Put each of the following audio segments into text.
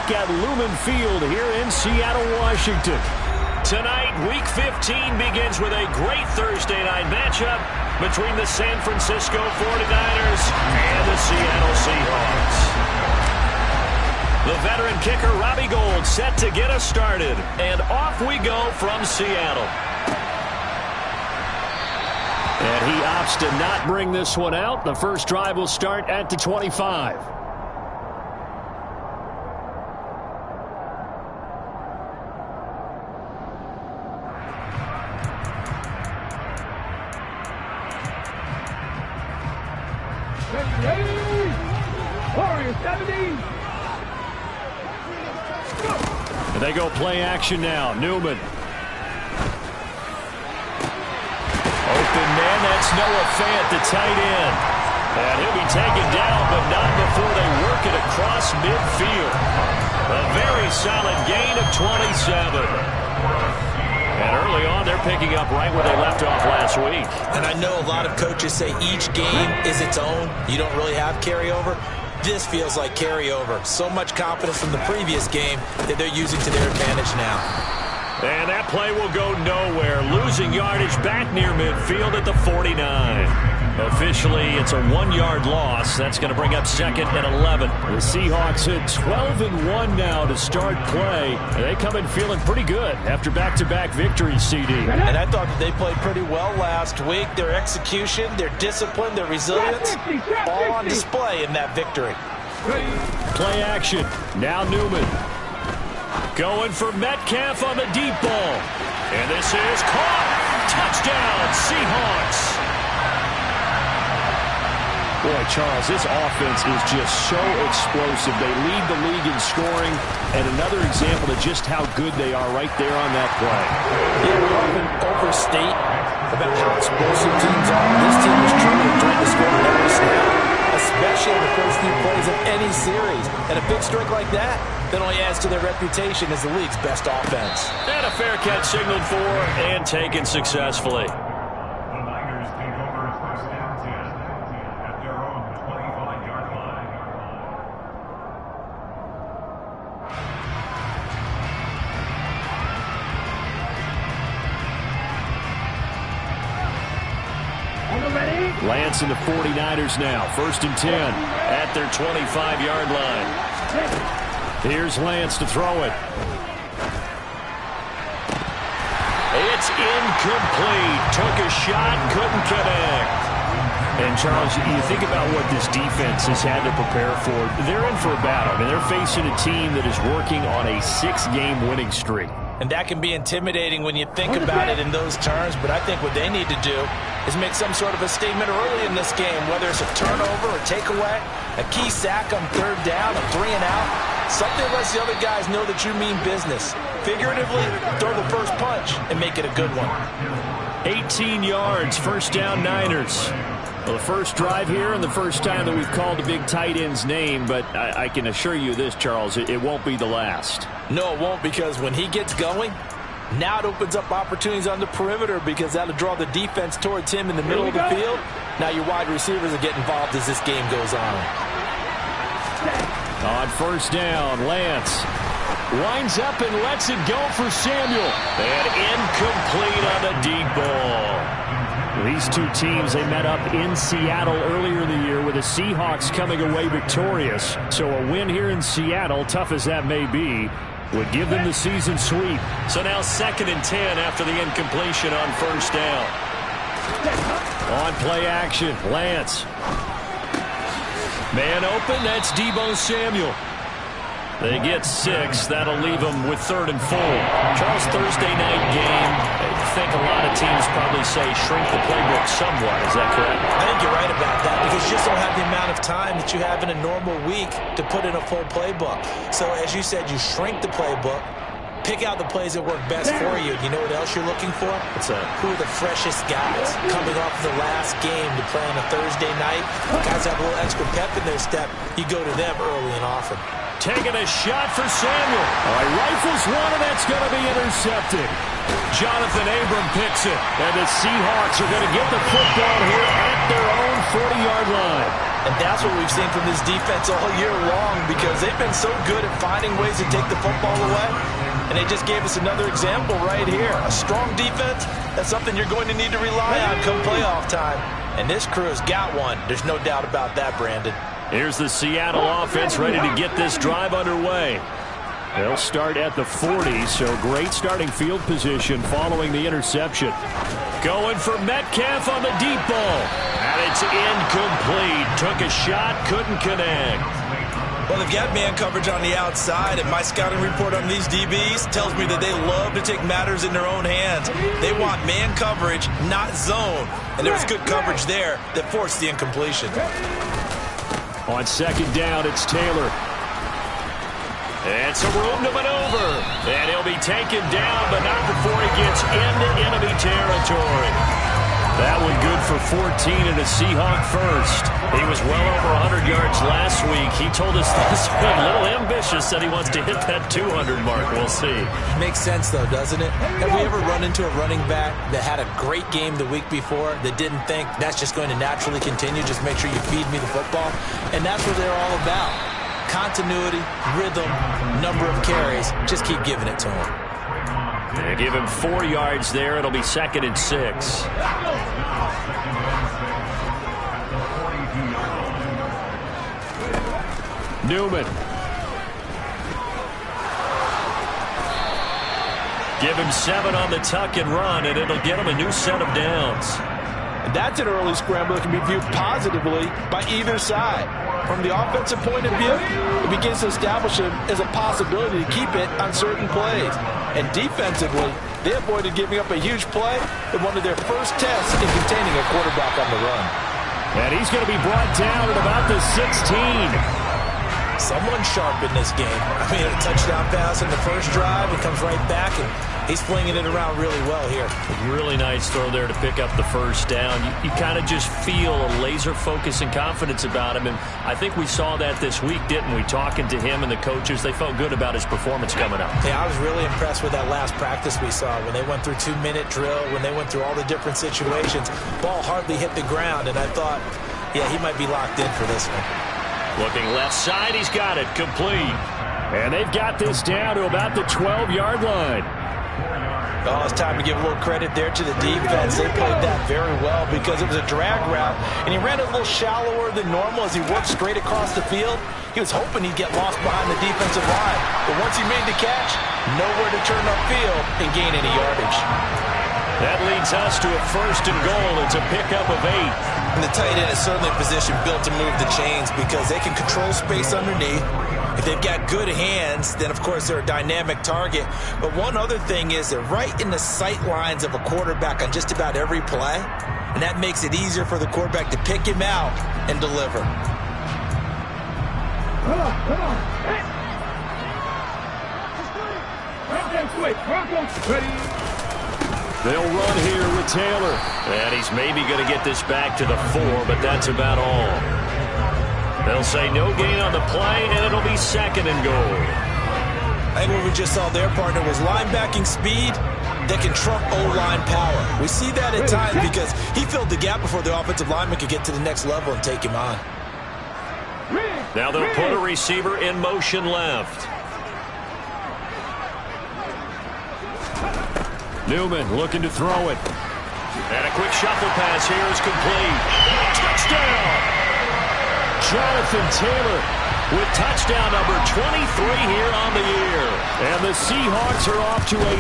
back at Lumen Field here in Seattle, Washington. Tonight, Week 15 begins with a great Thursday night matchup between the San Francisco 49ers and the Seattle Seahawks. The veteran kicker Robbie Gould set to get us started, and off we go from Seattle. And he opts to not bring this one out. The first drive will start at the 25. And they go play action now. Newman. Open man, that's Noah Fant, the tight end. And he'll be taken down, but not before they work it across midfield. A very solid gain of 27. And early on, they're picking up right where they left off last week. And I know a lot of coaches say each game is its own. You don't really have carryover. This feels like carryover. So much confidence from the previous game that they're using to their advantage now. And that play will go nowhere. Losing yardage back near midfield at the 49. Officially, it's a 1-yard loss. That's going to bring up second and 11. The Seahawks hit 12-1 now to start play. They come in feeling pretty good after back-to-back victories, CD. And I thought that they played pretty well last week. Their execution, their discipline, their resilience, all on display in that victory. Play action. Now Newman. Going for Metcalf on the deep ball. And this is caught. Touchdown, Seahawks. Boy, Charles, this offense is just so explosive. They lead the league in scoring, and another example of just how good they are right there on that play. Yeah, we often overstate about how explosive teams are. This team is truly trying to score every snap, especially in the first few plays of any series. And a big streak like that only adds to their reputation as the league's best offense. And a fair catch signaled for and taken successfully. Lance and the 49ers now. 1st and 10 at their 25-yard line. Here's Lance to throw it. It's incomplete. Took a shot, couldn't connect. And, Charles, you think about what this defense has had to prepare for. They're in for a battle. I mean, they're facing a team that is working on a 6-game winning streak. And that can be intimidating when you think about it in those terms, but I think what they need to do is make some sort of a statement early in this game, whether it's a turnover, a takeaway, a key sack on 3rd down, a 3-and-out. Something that lets the other guys know that you mean business. Figuratively, throw the first punch and make it a good one. 18 yards, 1st down Niners. Well, the first drive here and the first time that we've called the big tight end's name, but I can assure you this, Charles, it won't be the last. No, it won't, because when he gets going, now it opens up opportunities on the perimeter because that'll draw the defense towards him in the middle of the field. Now your wide receivers will get involved as this game goes on. On 1st down, Lance winds up and lets it go for Samuel. And incomplete on the deep ball. These two teams, they met up in Seattle earlier in the year with the Seahawks coming away victorious. So a win here in Seattle, tough as that may be, would give them the season sweep. So now 2nd and 10 after the incompletion on 1st down. On play action, Lance. Man open, that's Deebo Samuel. They get 6. That'll leave them with 3rd and 4. Charles, Thursday night game. I think a lot of teams probably say shrink the playbook somewhat. Is that correct? I think you're right about that because you just don't have the amount of time that you have in a normal week to put in a full playbook. So as you said, you shrink the playbook, pick out the plays that work best for you. You know what else you're looking for? What's that? Who are the freshest guys coming off the last game to play on a Thursday night? Guys have a little extra pep in their step. You go to them early and often. Taking a shot for Samuel. All right, rifles one, and that's going to be intercepted. Jonathan Abram picks it. And the Seahawks are going to get the football here at their own 40-yard line. And that's what we've seen from this defense all year long, because they've been so good at finding ways to take the football away. And they just gave us another example right here. A strong defense, that's something you're going to need to rely on come playoff time. And this crew has got one. There's no doubt about that, Brandon. Here's the Seattle offense ready to get this drive underway. They'll start at the 40, so great starting field position following the interception. Going for Metcalf on the deep ball. And it's incomplete. Took a shot, couldn't connect. Well, they've got man coverage on the outside, and my scouting report on these DBs tells me that they love to take matters in their own hands. They want man coverage, not zone. And there was good coverage there that forced the incompletion. On second down, it's Taylor. And some room to maneuver. And he'll be taken down, but not before he gets into enemy territory. That one good for 14 and a Seahawk first. He was well over 100 yards last week. He told us this one a little ambitious, said he wants to hit that 200 mark. We'll see. Makes sense, though, doesn't it? Have we ever run into a running back that had a great game the week before that didn't think that's just going to naturally continue? Just make sure you feed me the football. And that's what they're all about. Continuity, rhythm, number of carries. Just keep giving it to him. They give him 4 yards there. It'll be 2nd and 6. Newman. Give him 7 on the tuck and run, and it'll get him a new set of downs. And that's an early scramble that can be viewed positively by either side. From the offensive point of view, it begins to establish him as a possibility to keep it on certain plays. And defensively, they avoided giving up a huge play in one of their first tests in containing a quarterback on the run. And he's going to be brought down at about the 16. Someone sharp in this game. I mean, a touchdown pass in the first drive. He comes right back, and he's flinging it around really well here. Really nice throw there to pick up the first down. You kind of just feel a laser focus and confidence about him, and I think we saw that this week, didn't we? Talking to him and the coaches, they felt good about his performance coming up. Yeah, I was really impressed with that last practice we saw when they went through 2-minute drill, when they went through all the different situations. Ball hardly hit the ground, and I thought, yeah, he might be locked in for this one. Looking left side, he's got it, complete. And they've got this down to about the 12-yard line. Oh, it's time to give a little credit there to the defense. They played that very well because it was a drag route, and he ran a little shallower than normal as he worked straight across the field. He was hoping he'd get lost behind the defensive line, but once he made the catch, nowhere to turn upfield and gain any yardage. That leads us to a 1st and goal. It's a pickup of 8. And the tight end is certainly a position built to move the chains because they can control space underneath. If they've got good hands, then of course they're a dynamic target. But one other thing is they're right in the sight lines of a quarterback on just about every play. And that makes it easier for the quarterback to pick him out and deliver. They'll run here with Taylor. And he's maybe going to get this back to the 4, but that's about all. They'll say no gain on the play, and it'll be 2nd and goal. I think what we just saw there, partner, was linebacking speed that can trump O-line power. We see that at times because he filled the gap before the offensive lineman could get to the next level and take him on. Now they'll put a receiver in motion left. Newman looking to throw it. And a quick shuffle pass here is complete. Touchdown! Jonathan Taylor with touchdown number 23 here on the year. And the Seahawks are off to a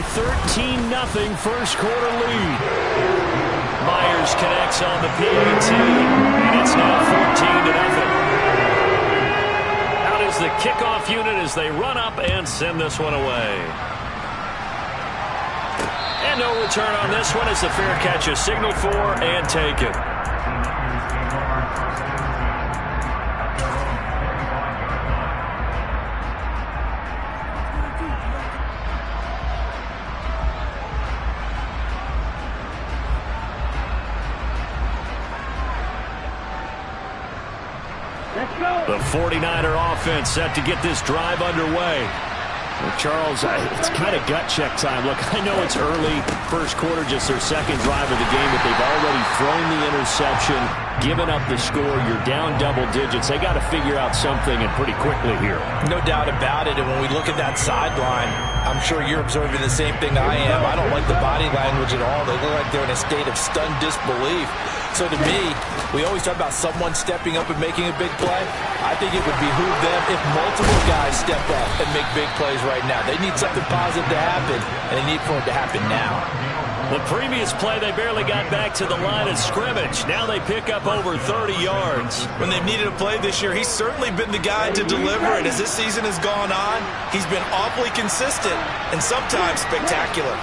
13-0 first quarter lead. Myers connects on the PAT, and it's now 14-0. Out is the kickoff unit as they run up and send this one away. And no return on this one as the fair catch is signaled for and taken. The 49er offense set to get this drive underway. Well, Charles, it's kind of gut check time. Look, I know it's early, first quarter, just their second drive of the game, but they've already thrown the interception. given up the score. You're down double digits. They got to figure out something, and pretty quickly here. No doubt about it. And when we look at that sideline, I'm sure you're observing the same thing I am. I don't like the body language at all. They look like they're in a state of stunned disbelief. So to me, we always talk about someone stepping up and making a big play. I think it would behoove them if multiple guys step up and make big plays right now. They need something positive to happen, and they need for it to happen now. The previous play, they barely got back to the line of scrimmage. Now they pick up over 30 yards. When they've needed a play this year, he's certainly been the guy to deliver. And as this season has gone on, he's been awfully consistent and sometimes spectacular.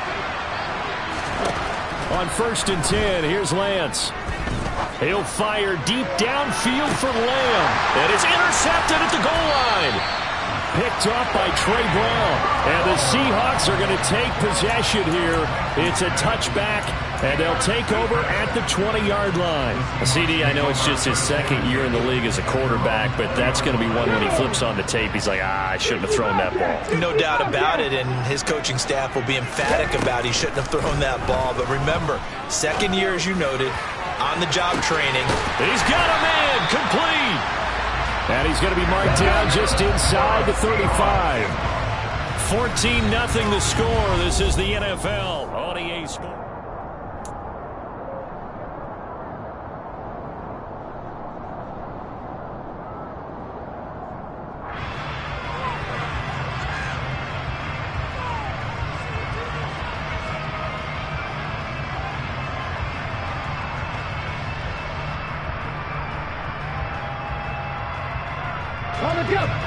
On 1st and 10, here's Lance. He'll fire deep downfield for Lamb. And it's intercepted at the goal line. Picked off by Trey Brown. And the Seahawks are going to take possession here. It's a touchback, and they'll take over at the 20-yard line. CD, I know it's just his second year in the league as a quarterback, but that's going to be one when he flips on the tape. He's like, I shouldn't have thrown that ball. No doubt about it, and his coaching staff will be emphatic about he shouldn't have thrown that ball. But remember, second year, as you noted, on-the-job training. He's got a man complete. And he's going to be marked down just inside the 35. 14-0 the score. This is the NFL on EA Sports.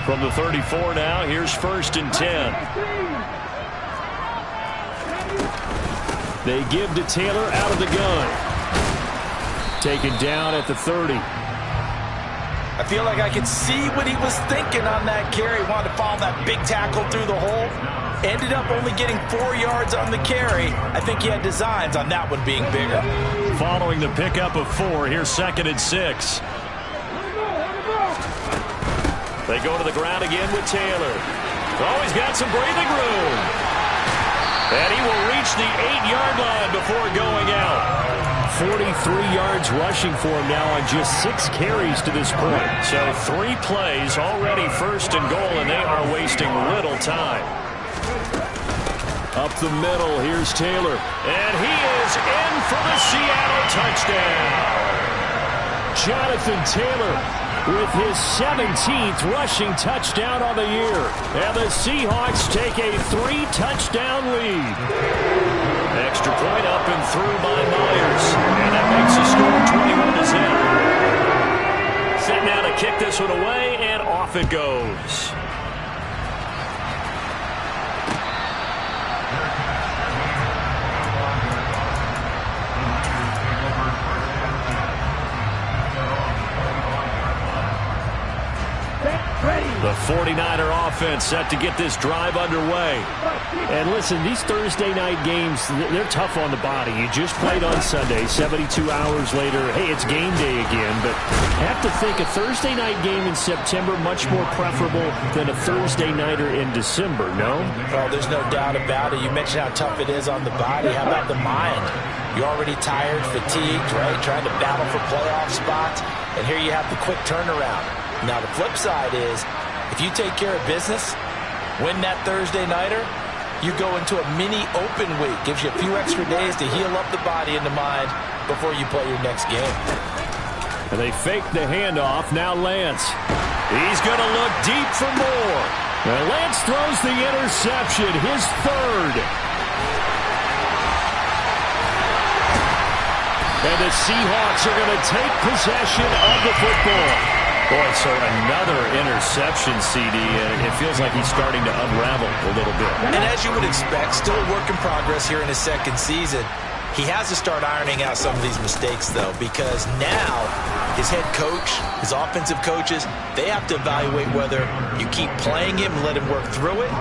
From the 34 now, here's 1st and 10. They give to Taylor out of the gun. Taken down at the 30. I feel like I could see what he was thinking on that carry. Wanted to follow that big tackle through the hole. Ended up only getting 4 yards on the carry. I think he had designs on that one being bigger. Following the pickup of 4, here's 2nd and 6. They go to the ground again with Taylor. Oh, he's got some breathing room. And he will reach the 8-yard line before going out. 43 yards rushing for him now on just 6 carries to this point. So 3 plays already 1st and goal, and they are wasting little time. Up the middle, here's Taylor. And he is in for the Seattle touchdown. Jonathan Taylor with his 17th rushing touchdown on the year. And the Seahawks take a 3-touchdown lead. Extra point up and through by Myers. And that makes the score 21-0. Set now to kick this one away, and off it goes. The 49er offense set to get this drive underway. And listen, these Thursday night games, they're tough on the body. You just played on Sunday, 72 hours later, hey, it's game day again. But have to think a Thursday night game in September much more preferable than a Thursday nighter in December, no? Oh, there's no doubt about it. You mentioned how tough it is on the body. How about the mind? You're already tired, fatigued, right? Trying to battle for playoff spots. And here you have the quick turnaround. Now, the flip side is, if you take care of business, win that Thursday nighter, you go into a mini open week. Gives you a few extra days to heal up the body and the mind before you play your next game. And they fake the handoff. Now Lance. He's going to look deep for more. And Lance throws the interception, his 3rd. And the Seahawks are going to take possession of the football. Boy, so another interception, CD, and it feels like he's starting to unravel a little bit. And as you would expect, still a work in progress here in his second season. He has to start ironing out some of these mistakes, though, because now his head coach, his offensive coaches, they have to evaluate whether you keep playing him and let him work through it,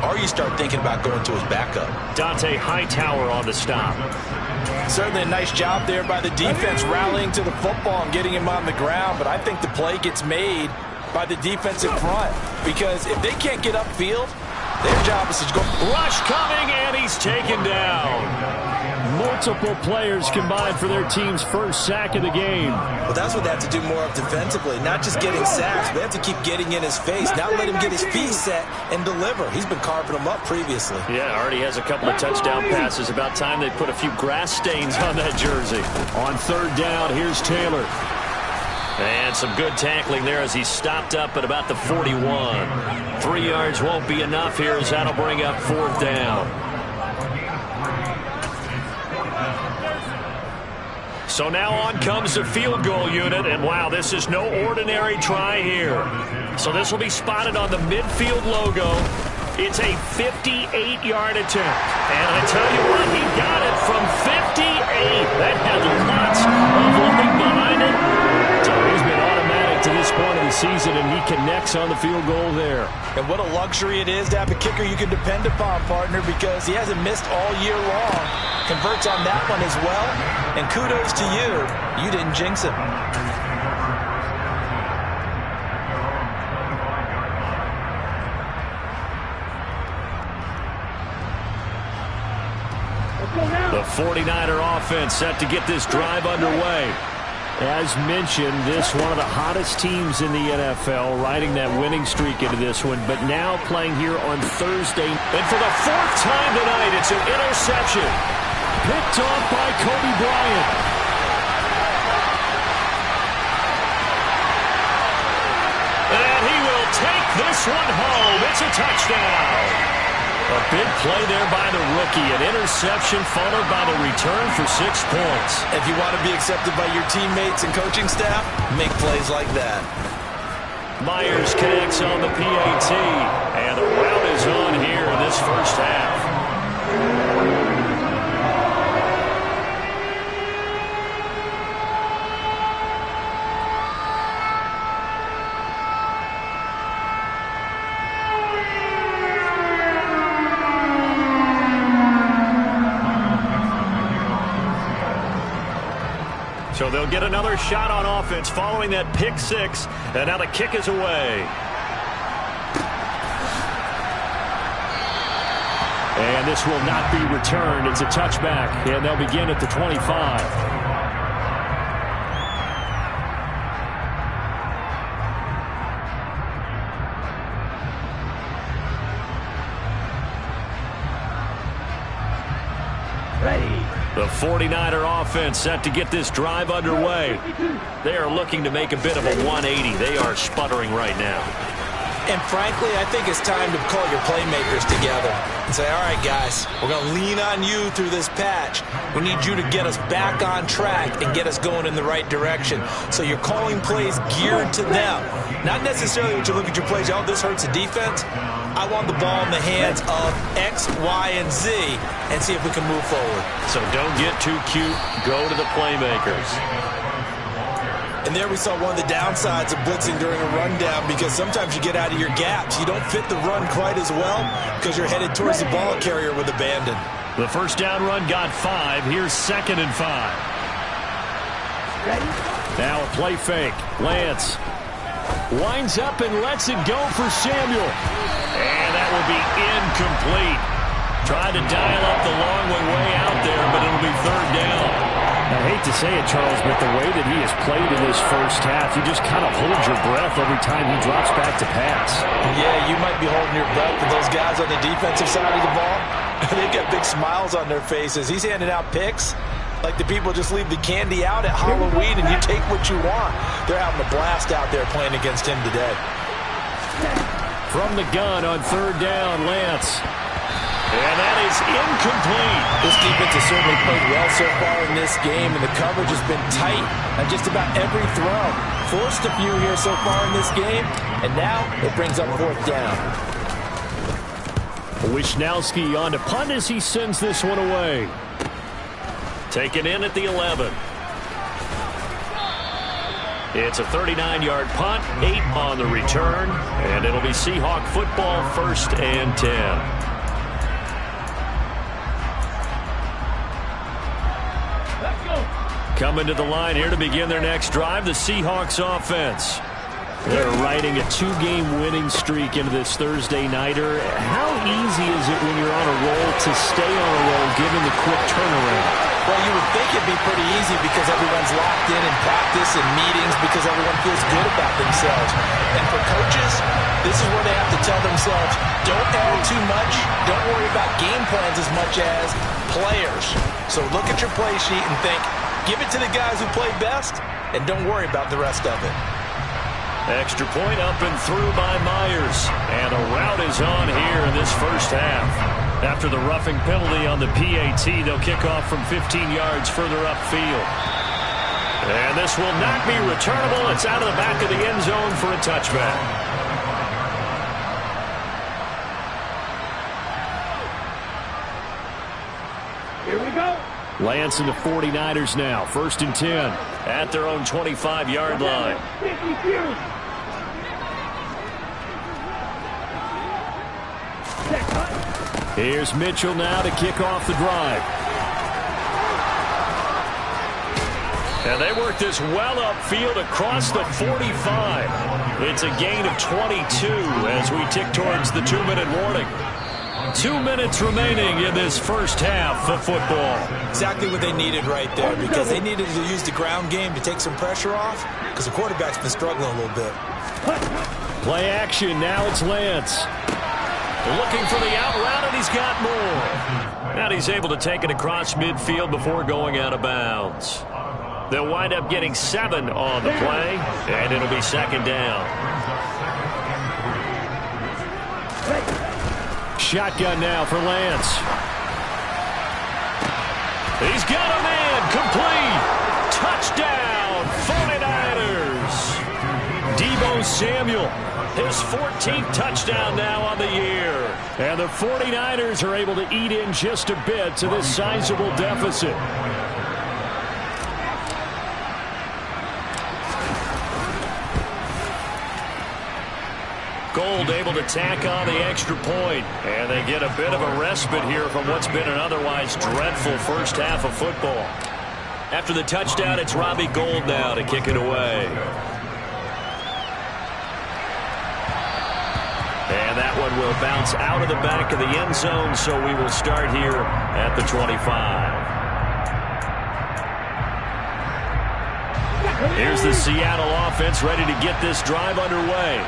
or you start thinking about going to his backup. Dante Hightower on the stop. Certainly a nice job there by the defense rallying to the football and getting him on the ground, but I think the play gets made by the defensive front, because if they can't get upfield, their job is to go. Rush coming, and he's taken down. Multiple players combined for their team's first sack of the game. Well, that's what they have to do more of defensively. Not just getting sacks, but they have to keep getting in his face. Not let him get his feet set and deliver. He's been carving them up previously. Yeah, already has a couple of touchdown passes. About time they put a few grass stains on that jersey. On third down, here's Taylor. And some good tackling there as he stopped up at about the 41. 3 yards won't be enough here as that'll bring up fourth down. So now on comes the field goal unit, and wow, this is no ordinary try here. So this will be spotted on the midfield logo. It's a 58-yard attempt. And I tell you what, he got it from 58. That had lots of loading behind it. So he's been automatic to this point of the season, and he connects on the field goal there. And what a luxury it is to have a kicker you can depend upon, partner, because he hasn't missed all year long. Converts on that one as well. And kudos to you. You didn't jinx him. The 49er offense set to get this drive underway. As mentioned, this one of the hottest teams in the NFL, riding that winning streak into this one, but now playing here on Thursday. And for the fourth time tonight, it's an interception. Picked off by Kobe Bryant. And he will take this one home. It's a touchdown. A big play there by the rookie. An interception followed by the return for 6 points. If you want to be accepted by your teammates and coaching staff, make plays like that. Myers connects on the PAT. And the route is on here in this first half. So they'll get another shot on offense following that pick six. And now the kick is away. And this will not be returned. It's a touchback. And they'll begin at the 25. The 49er offense set to get this drive underway. They are looking to make a bit of a 180. They are sputtering right now. And frankly, I think it's time to call your playmakers together and say, all right, guys, we're going to lean on you through this patch. We need you to get us back on track and get us going in the right direction. So you're calling plays geared to them. Not necessarily when you look at your plays, oh, this hurts the defense. I want the ball in the hands of X, Y, and Z and see if we can move forward. So don't get too cute. Go to the playmakers. And there we saw one of the downsides of blitzing during a rundown, because sometimes you get out of your gaps. You don't fit the run quite as well because you're headed towards the ball carrier with abandon. The first down run got 5. Here's 2nd and 5. Ready? Now a play fake. Lance winds up and lets it go for Samuel. And that will be incomplete. Tried to dial up the long way out there, but it'll be 3rd down. I hate to say it, Charles, but the way that he has played in this first half, you just kind of hold your breath every time he drops back to pass. Yeah, you might be holding your breath, but those guys on the defensive side of the ball, they've got big smiles on their faces. He's handing out picks like the people just leave the candy out at Halloween and you take what you want. They're having a blast out there playing against him today. From the gun on 3rd down, Lance. And that is incomplete. This defense has certainly played well so far in this game, and the coverage has been tight on just about every throw. Forced a few here so far in this game, and now it brings up 4th down. Wishnowski on to punt as he sends this one away. Taken in at the 11. It's a 39-yard punt, 8 on the return, and it'll be Seahawk football, 1st and 10. Coming to the line here to begin their next drive, the Seahawks offense. They're riding a 2-game winning streak into this Thursday nighter. How easy is it when you're on a roll to stay on a roll given the quick turnaround? Well, you would think it'd be pretty easy because everyone's locked in practice and meetings because everyone feels good about themselves. And for coaches, this is where they have to tell themselves, don't add too much, don't worry about game plans as much as players. So look at your play sheet and think, give it to the guys who play best, and don't worry about the rest of it. Extra point up and through by Myers. And a rout is on here in this first half. After the roughing penalty on the PAT, they'll kick off from 15 yards further upfield. And this will not be returnable. It's out of the back of the end zone for a touchback. Here we go. Lance and the 49ers now. 1st and 10 at their own 25-yard line. Here's Mitchell now to kick off the drive. And they work this well upfield across the 45. It's a gain of 22 as we tick towards the 2-minute warning. 2 minutes remaining in this first half of football. Exactly what they needed right there, because they needed to use the ground game to take some pressure off, because the quarterback's been struggling a little bit. Play action. Now it's Lance. Looking for the out route, and he's got more. And he's able to take it across midfield before going out of bounds. They'll wind up getting 7 on the play, and it'll be 2nd down. Shotgun now for Lance. He's got a man. Complete. Touchdown, 49ers. Deebo Samuel, his 14th touchdown now on the year. And the 49ers are able to eat in just a bit to this sizable deficit. Gold able to tack on the extra point. And they get a bit of a respite here from what's been an otherwise dreadful first half of football. After the touchdown, it's Robbie Gould now to kick it away. And that one will bounce out of the back of the end zone, so we will start here at the 25. Here's the Seattle offense ready to get this drive underway.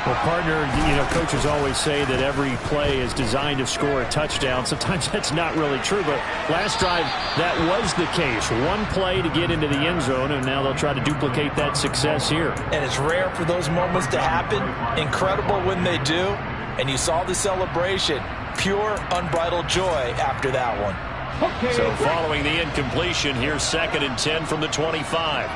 Well, partner, coaches always say that every play is designed to score a touchdown. Sometimes that's not really true, but last drive, that was the case. One play to get into the end zone, and now they'll try to duplicate that success here. And it's rare for those moments to happen. Incredible when they do. And you saw the celebration. Pure, unbridled joy after that one. Okay. So following the incompletion, here's 2nd and 10 from the 25.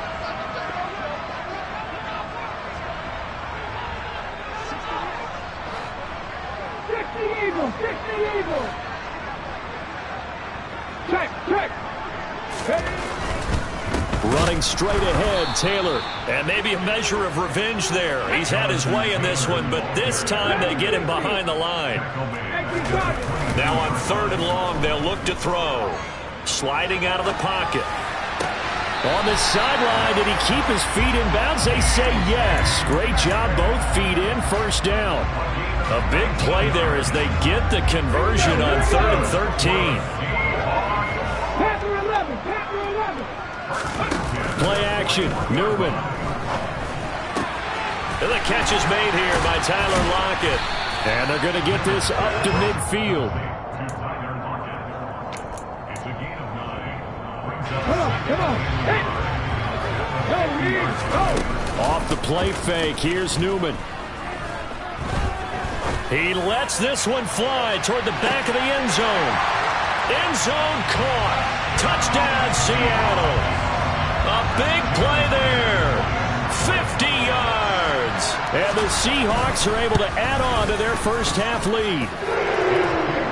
Running straight ahead, Taylor. And maybe a measure of revenge there. He's had his way in this one, but this time they get him behind the line. Now on 3rd and long, they'll look to throw. Sliding out of the pocket. On the sideline, did he keep his feet in bounds? They say yes. Great job, both feet in, 1st down. A big play there as they get the conversion on 3rd and 13. Play action, Newman. And the catch is made here by Tyler Lockett. And they're going to get this up to midfield. Come on. Go. Off the play fake, here's Newman. He lets this one fly toward the back of the end zone. End zone caught. Touchdown, Seattle. A big play there. 50 yards. And the Seahawks are able to add on to their first half lead.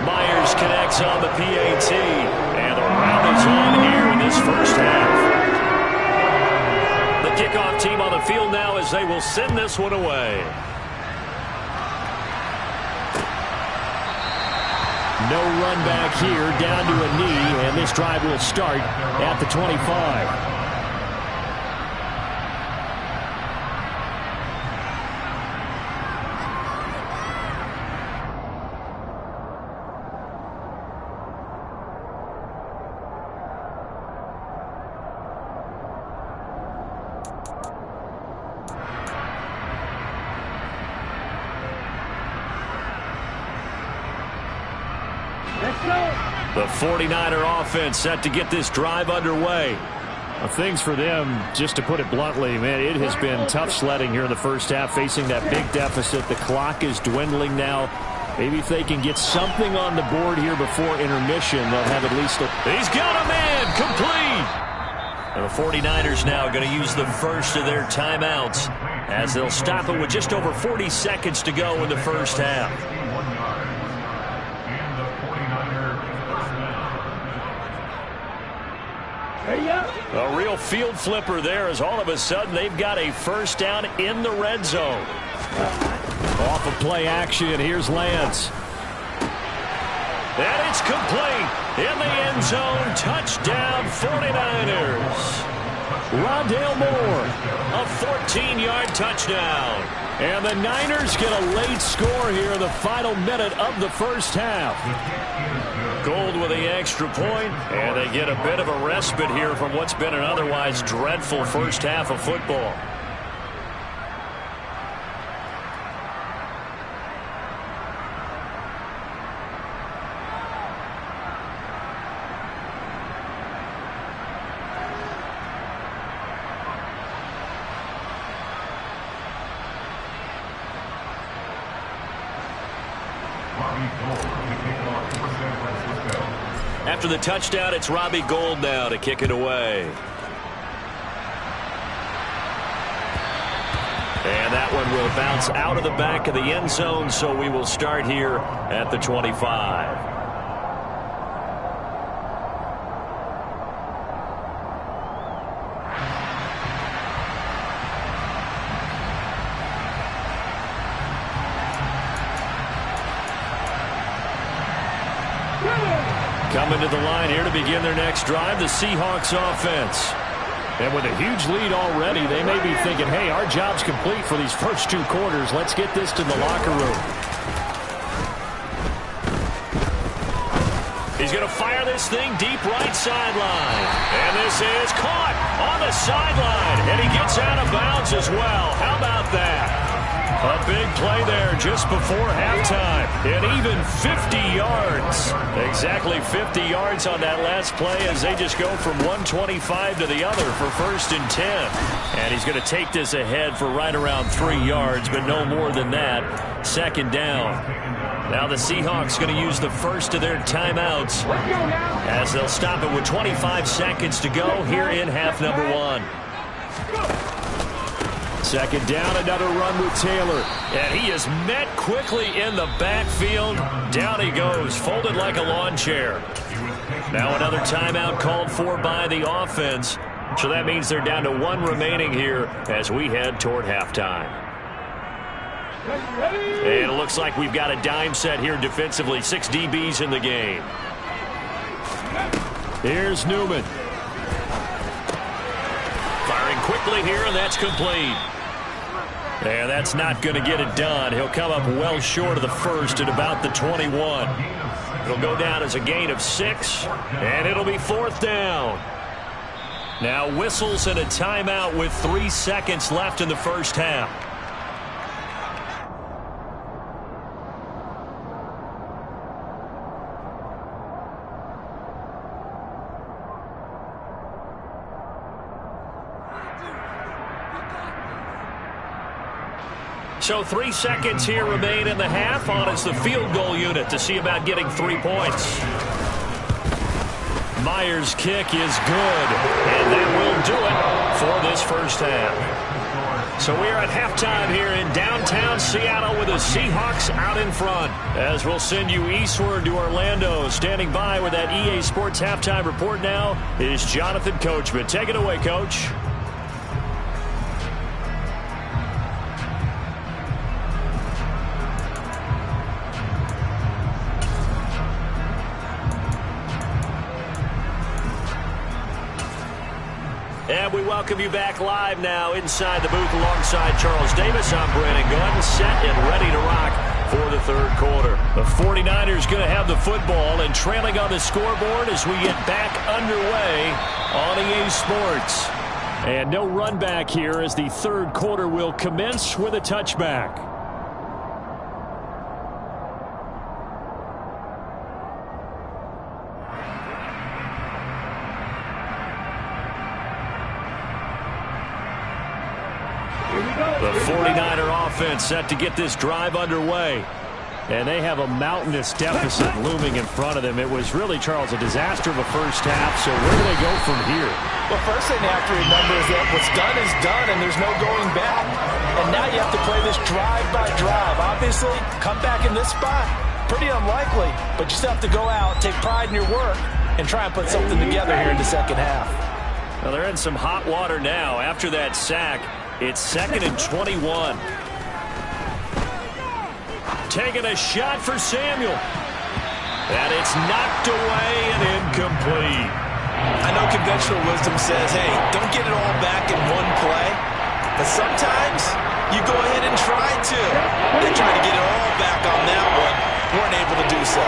Myers connects on the PAT. And the round is on here in this first half. The kickoff team on the field now as they will send this one away. No run back here, down to a knee, and this drive will start at the 25. Let's go. The 49er offense set to get this drive underway. Things for them, just to put it bluntly, man, it has been tough sledding here in the first half, facing that big deficit. The clock is dwindling now. Maybe if they can get something on the board here before intermission, they'll have at least a... He's got a man, complete. And the 49ers now going to use the first of their timeouts as they'll stop it with just over 40 seconds to go in the first half. A real field flipper there as all of a sudden they've got a first down in the red zone. Off of play action, here's Lance. And it's complete in the end zone. Touchdown 49ers. Rondale Moore. A 14-yard touchdown. And the Niners get a late score here in the final minute of the first half. Gould with the extra point, and they get a bit of a respite here from what's been an otherwise dreadful first half of football. After the touchdown, it's Robbie Gould now to kick it away. And that one will bounce out of the back of the end zone, so we will start here at the 25. Coming to the line here to begin their next drive, the Seahawks offense. And with a huge lead already, they may be thinking, hey, our job's complete for these first two quarters. Let's get this to the locker room. He's going to fire this thing deep right sideline. And this is caught on the sideline. And he gets out of bounds as well. How about that? A big play there just before halftime. And even 50 yards. Exactly 50 yards on that last play as they just go from 125 to the other for 1st and 10. And he's going to take this ahead for right around 3 yards, but no more than that. 2nd down. Now the Seahawks going to use the first of their timeouts as they'll stop it with 25 seconds to go here in half number 1. 2nd down, another run with Taylor. And he is met quickly in the backfield. Down he goes, folded like a lawn chair. Now another timeout called for by the offense. So that means they're down to 1 remaining here as we head toward halftime. And it looks like we've got a dime set here defensively. 6 DBs in the game. Here's Newman. Firing quickly here, and that's complete. And that's not going to get it done. He'll come up well short of the first at about the 21. It'll go down as a gain of 6, and it'll be 4th down. Now whistles and a timeout with 3 seconds left in the first half. So 3 seconds here remain in the half. On is the field goal unit to see about getting 3 points. Myers' kick is good, and that will do it for this first half. So we are at halftime here in downtown Seattle with the Seahawks out in front. As we'll send you eastward to Orlando. Standing by with that EA Sports halftime report now is Jonathan Coachman. Take it away, Coach. And we welcome you back live now inside the booth alongside Charles Davis. I'm Brandon Gaudin, set and ready to rock for the 3rd quarter. The 49ers going to have the football and trailing on the scoreboard as we get back underway on EA Sports. And no run back here as the 3rd quarter will commence with a touchback. 49er offense set to get this drive underway. And they have a mountainous deficit looming in front of them. It was really, Charles, a disaster of a first half. So where do they go from here? Well, first thing they have to remember is that what's done is done, and there's no going back. And now you have to play this drive by drive. Obviously, come back in this spot, pretty unlikely. But you still have to go out, take pride in your work, and try and put something together here in the second half. Well, they're in some hot water now. After that sack, it's 2nd and 21. Taking a shot for Samuel. And it's knocked away and incomplete. I know conventional wisdom says, hey, don't get it all back in one play. But sometimes you go ahead and try to. They tried to get it all back on that one. Weren't able to do so.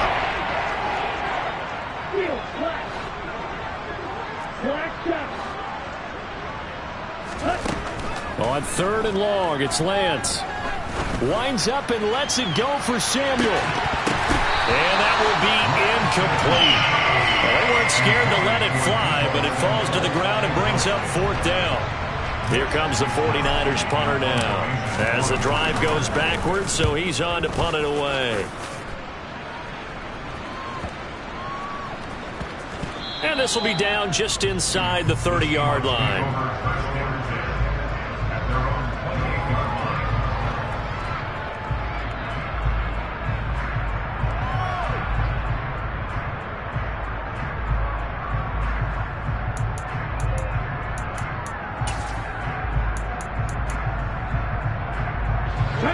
On 3rd and long, it's Lance. Winds up and lets it go for Samuel. And that will be incomplete. Well, they weren't scared to let it fly, but it falls to the ground and brings up 4th down. Here comes the 49ers punter now. As the drive goes backwards, so he's on to punt it away. And this will be down just inside the 30-yard line.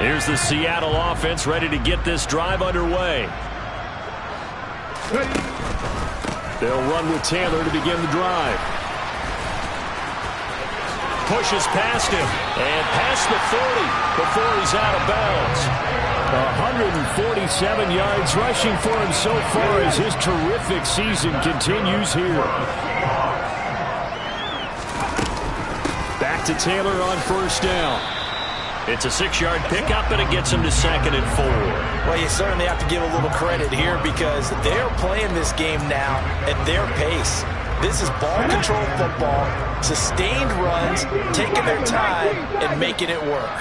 Here's the Seattle offense ready to get this drive underway. They'll run with Taylor to begin the drive. Pushes past him and past the 40 before he's out of bounds. 147 yards rushing for him so far as his terrific season continues here. Back to Taylor on 1st down. It's a 6-yard pickup, and it gets him to 2nd and 4. Well, you certainly have to give a little credit here because they're playing this game now at their pace. This is ball control football, sustained runs, taking their time, and making it work.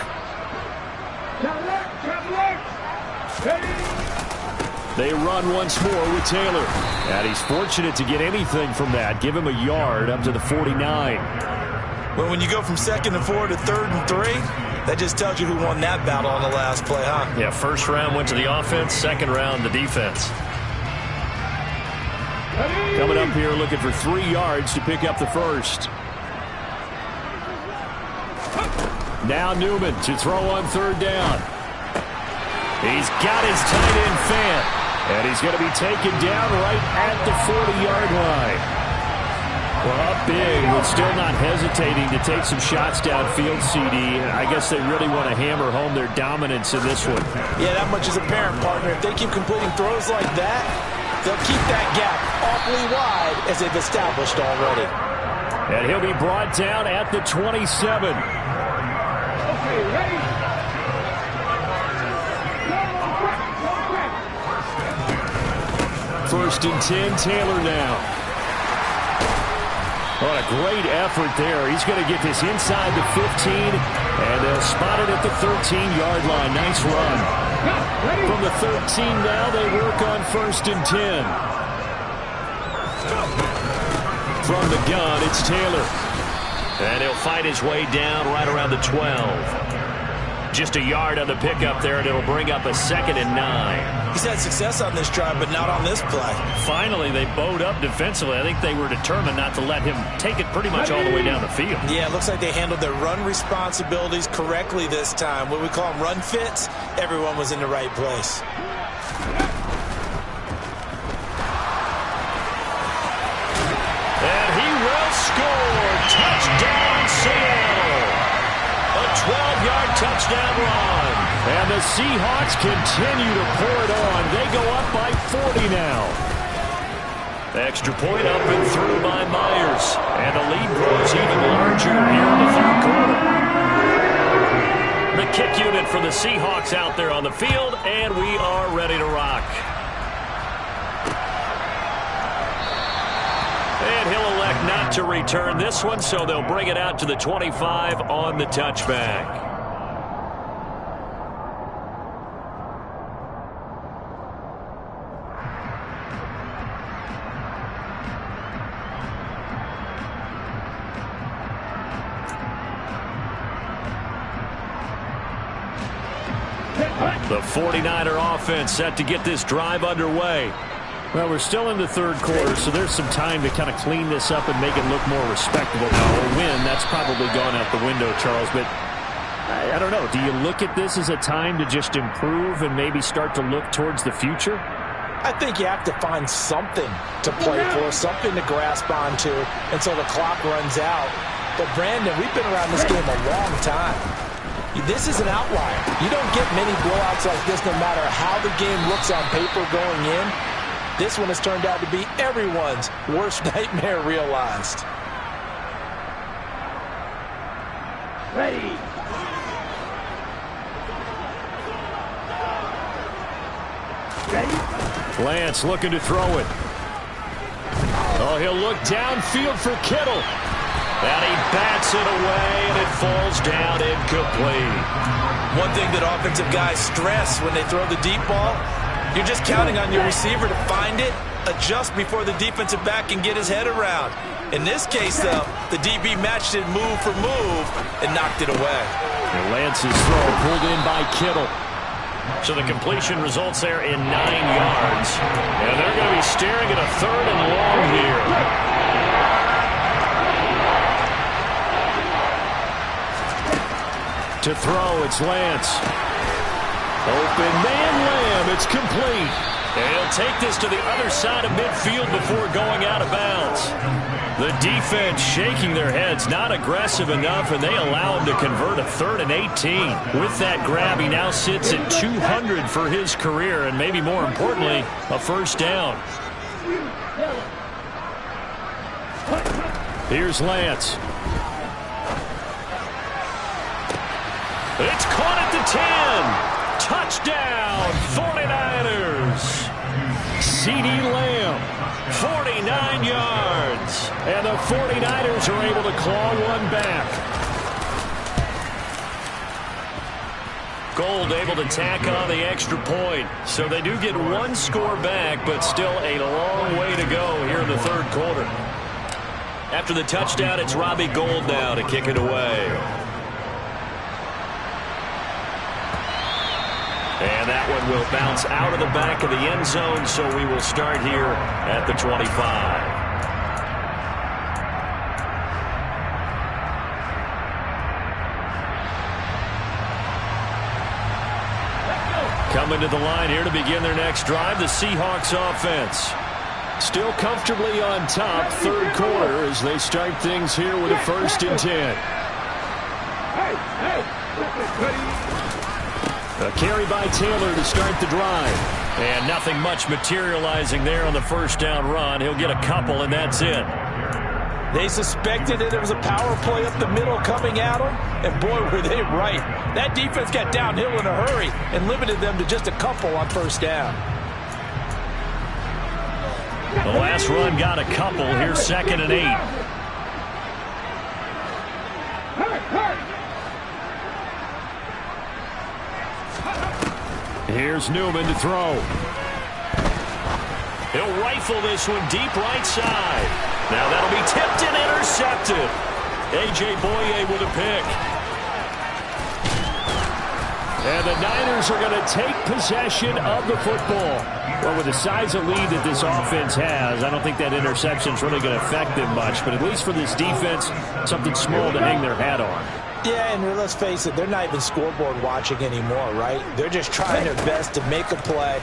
They run once more with Taylor. And he's fortunate to get anything from that. Give him a yard up to the 49. Well, when you go from 2nd and 4 to 3rd and 3, that just tells you who won that battle on the last play, huh? Yeah, 1st round went to the offense, 2nd round the defense. Coming up here looking for 3 yards to pick up the 1st. Now Newman to throw on 3rd down. He's got his tight end Fant, and he's going to be taken down right at the 40-yard line. Well, up big, but still not hesitating to take some shots downfield, CD. I guess they really want to hammer home their dominance in this one. Yeah, that much is apparent, partner. If they keep completing throws like that, they'll keep that gap awfully wide as they've established already. And he'll be brought down at the 27. Okay, ready? 1st and 10, Taylor now. What a great effort there. He's going to get this inside the 15, and they'll spot it at the 13-yard line. Nice run. From the 13 now, they work on 1st and 10. From the gun, it's Taylor. And he'll fight his way down right around the 12. Just a yard on the pickup there, and it'll bring up a 2nd and 9. He's had success on this drive, but not on this play. Finally, they bowed up defensively. I think they were determined not to let him take it pretty much all the way down the field. Yeah, it looks like they handled their run responsibilities correctly this time. What we call them run fits, everyone was in the right place. And he will score. Touchdown, Seattle. A 12-yard touchdown run. And the Seahawks continue to pour it on. They go up by 40 now. Extra point up and through by Myers. And the lead grows even larger here in the 3rd quarter. The kick unit for the Seahawks out there on the field, and we are ready to rock. And he'll elect not to return this one, so they'll bring it out to the 25 on the touchback. The 49er offense set to get this drive underway. Well, we're still in the third quarter, so there's some time to kind of clean this up and make it look more respectable. Now, a win, that's probably gone out the window, Charles, but I don't know. Do you look at this as a time to just improve and maybe start to look towards the future? I think you have to find something to play for, something to grasp onto until the clock runs out. But, Brandon, we've been around this game a long time. This is an outlier. You don't get many blowouts like this no matter how the game looks on paper going in. This one has turned out to be everyone's worst nightmare realized. Ready. Ready. Lance looking to throw it. Oh, he'll look downfield for Kittle. And he bats it away, and it falls down incomplete. One thing that offensive guys stress when they throw the deep ball, you're just counting on your receiver to find it, adjust before the defensive back can get his head around. In this case, though, the DB matched it move for move and knocked it away. And Lance's throw pulled in by Kittle. So the completion results there in 9 yards. And they're going to be staring at a 3rd and long here. To throw, it's Lance. Open man, Lamb. It's complete. And he'll take this to the other side of midfield before going out of bounds. The defense shaking their heads, not aggressive enough, and they allow him to convert a 3rd and 18. With that grab, he now sits at 200 for his career, and maybe more importantly, a first down. Here's Lance. It's caught at the 10. Touchdown, 49ers. CeeDee Lamb, 49 yards. And the 49ers are able to claw one back. Gold able to tack on the extra point. So they do get one score back, but still a long way to go here in the third quarter. After the touchdown, it's Robbie Gould now to kick it away. And that one will bounce out of the back of the end zone, so we will start here at the 25. Coming to the line here to begin their next drive, the Seahawks offense. Still comfortably on top, third quarter, as they start things here with a 1st and 10. A carry by Taylor to start the drive. And nothing much materializing there on the first down run. He'll get a couple, and that's it. They suspected that it was a power play up the middle coming at them, and boy, were they right. That defense got downhill in a hurry and limited them to just a couple on first down. The last run got a couple. Here's 2nd and 8. Here's Newman to throw. He'll rifle this one deep right side. Now that'll be tipped and intercepted. A.J. Boye with a pick. And the Niners are going to take possession of the football. Well, with the size of lead that this offense has, I don't think that interception's really going to affect them much. But at least for this defense, something small to hang their hat on. Yeah, and let's face it, they're not even scoreboard watching anymore, right? They're just trying their best to make a play,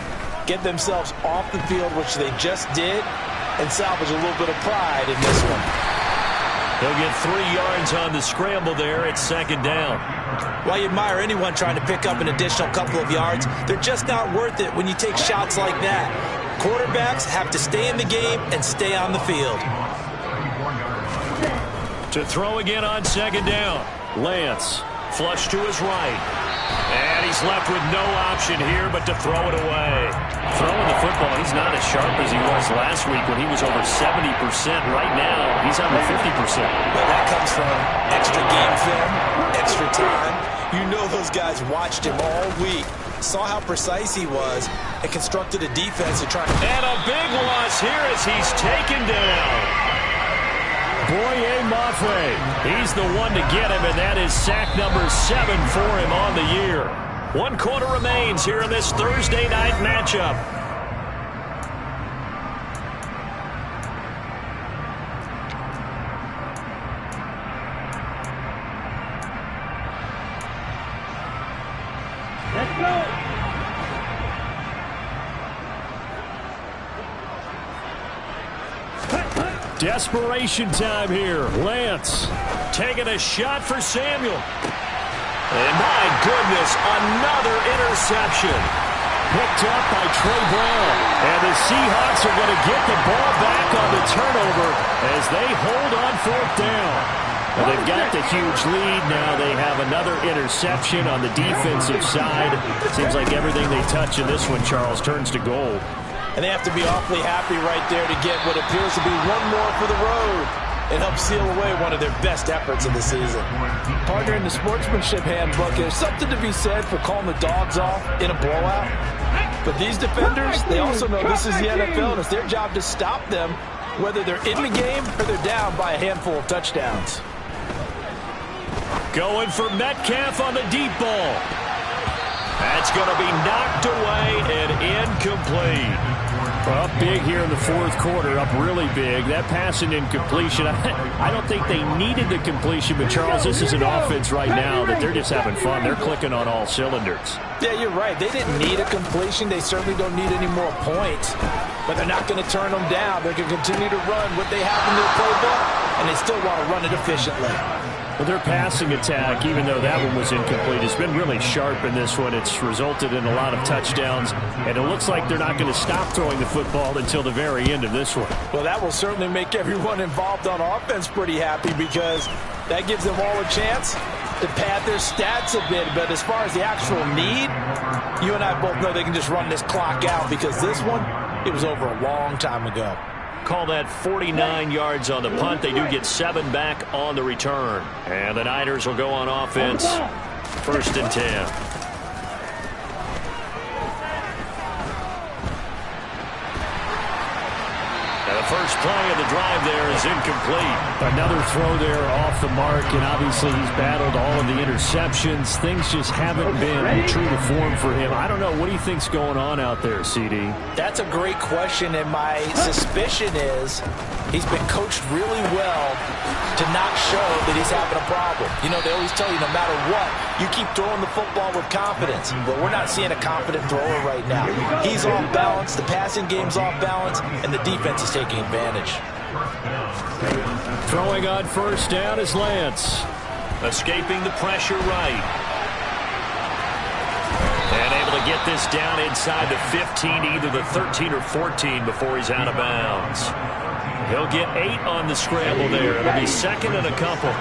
get themselves off the field, which they just did, and salvage a little bit of pride in this one. He'll get 3 yards on the scramble there. It's 2nd down. While you admire anyone trying to pick up an additional couple of yards, they're just not worth it when you take shots like that. Quarterbacks have to stay in the game and stay on the field. To throw again on 2nd down. Lance, flush to his right. And he's left with no option here but to throw it away. Throwing the football, he's not as sharp as he was last week when he was over 70%. Right now, he's under 50%. Well, that comes from extra game film, extra time. You know those guys watched him all week, saw how precise he was, and constructed a defense to try. And a big loss here as he's taken down. Boye Mafe, he's the one to get him, and that is sack number 7 for him on the year. 1 quarter remains here in this Thursday night matchup. Let's go. Desperation time here. Lance taking a shot for Samuel. And my goodness, another interception. Picked up by Trey Brown. And the Seahawks are going to get the ball back on the turnover as they hold on 4th down. Well, they've got the huge lead. Now they have another interception on the defensive side. Seems like everything they touch in this one, Charles, turns to gold. And they have to be awfully happy right there to get what appears to be one more for the road. It helps seal away one of their best efforts of the season. Partner, in the sportsmanship handbook, there's something to be said for calling the dogs off in a blowout. But these defenders, they also know this is the NFL, and it's their job to stop them, whether they're in the game or they're down by a handful of touchdowns. Going for Metcalf on the deep ball. That's going to be knocked away and incomplete. Up big here in the 4th quarter, up really big. That pass and incompletion, I don't think they needed the completion, but Charles, this is an offense right now that they're just having fun. They're clicking on all cylinders. Yeah, you're right. They didn't need a completion. They certainly don't need any more points, but they're not going to turn them down. They're going to continue to run what they have in their playbook, and they still want to run it efficiently. Well, their passing attack, even though that one was incomplete, has been really sharp in this one. It's resulted in a lot of touchdowns, and it looks like they're not going to stop throwing the football until the very end of this one. Well, that will certainly make everyone involved on offense pretty happy because that gives them all a chance to pad their stats a bit. But as far as the actual need, you and I both know they can just run this clock out because this one, it was over a long time ago. Call that 49 yards on the punt. They do get 7 back on the return. And the Niners will go on offense. 1st and 10. And the first play of the drive there is incomplete. Another throw there off the mark, and obviously he's battled all of the interceptions. Things just haven't been true to form for him. I don't know. What do you think's going on out there, CD? That's a great question, and my suspicion is he's been coached really well to not show that he's having a problem. You know, they always tell you no matter what, you keep throwing the football with confidence. But we're not seeing a confident thrower right now. He's off balance, the passing game's off balance, and the defense is taking advantage. Throwing on 1st down is Lance. Escaping the pressure right. And able to get this down inside the 15, either the 13 or 14 before he's out of bounds. He'll get 8 on the scramble there. It'll be 2nd and a couple.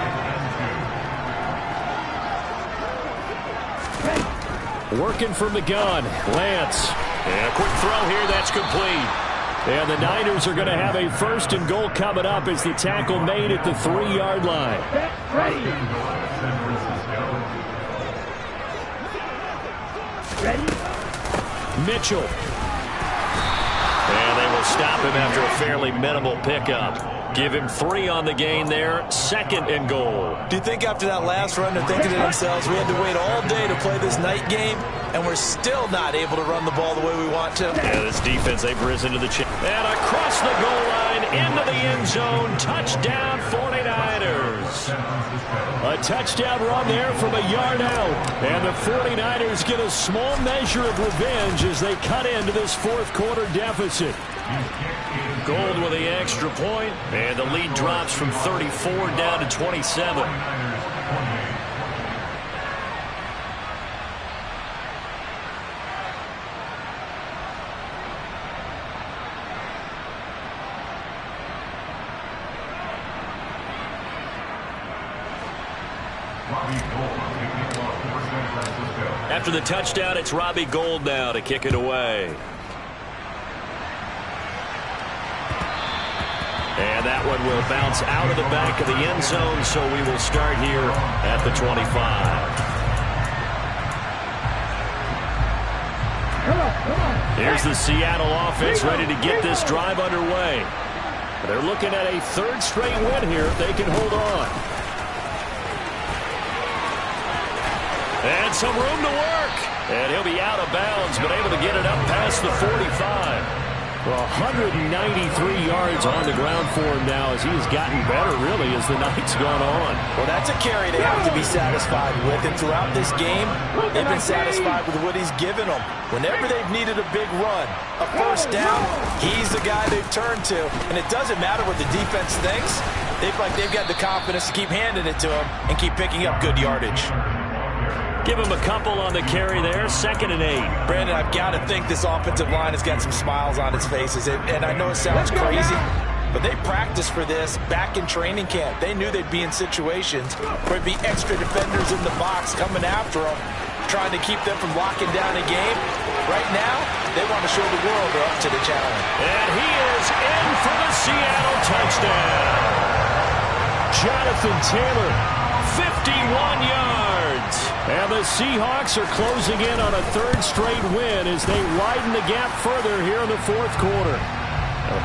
Working from the gun, Lance. And a quick throw here, that's complete. And the Niners are going to have a 1st and goal coming up as the tackle made at the 3-yard line. Ready. Mitchell. And they will stop him after a fairly minimal pickup. Give him 3 on the gain there. 2nd and goal. Do you think after that last run they're thinking to themselves, we had to wait all day to play this night game, and we're still not able to run the ball the way we want to? Yeah, this defense, they've risen to the challenge. And across the goal line, into the end zone. Touchdown, 49ers. A touchdown run there from a yard out. And the 49ers get a small measure of revenge as they cut into this 4th quarter deficit. Gold with the extra point, and the lead drops from 34 down to 27. After the touchdown, it's Robbie Gould now to kick it away. And that one will bounce out of the back of the end zone, so we will start here at the 25. Here's the Seattle offense ready to get this drive underway. They're looking at a 3rd straight win here if they can hold on. And some room to work. And he'll be out of bounds, but able to get it up past the 45. Well, 193 yards on the ground for him now as he has gotten better, really, as the night's gone on. Well, that's a carry they have to be satisfied with. And throughout this game, they've been satisfied with what he's given them. Whenever they've needed a big run, a first down, he's the guy they've turned to. And it doesn't matter what the defense thinks. They've got the confidence to keep handing it to him and keep picking up good yardage. Give him a couple on the carry there, 2nd and 8. Brandon, I've got to think this offensive line has got some smiles on its faces. And I know it sounds crazy, but they practiced for this back in training camp. They knew they'd be in situations where there'd be extra defenders in the box coming after them, trying to keep them from locking down a game. Right now, they want to show the world they're up to the challenge. And he is in for the Seattle touchdown. Jonathan Taylor, 51 yards. And the Seahawks are closing in on a 3rd straight win as they widen the gap further here in the 4th quarter.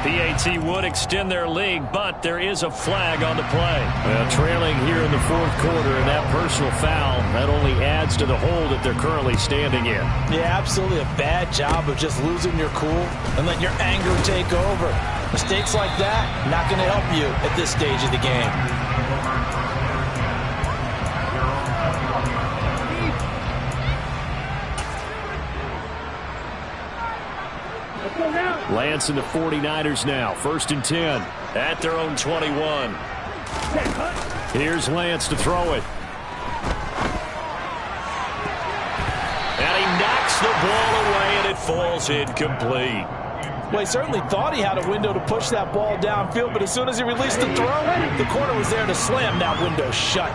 PAT would extend their lead, but there is a flag on the play. Trailing here in the 4th quarter, and that personal foul, that only adds to the hole that they're currently standing in. Yeah, absolutely a bad job of just losing your cool and letting your anger take over. Mistakes like that, not going to help you at this stage of the game. Lance and the 49ers now. 1st and 10 at their own 21. Here's Lance to throw it. And he knocks the ball away, and it falls incomplete. Well, he certainly thought he had a window to push that ball downfield, but as soon as he released the throw, the corner was there to slam that window shut.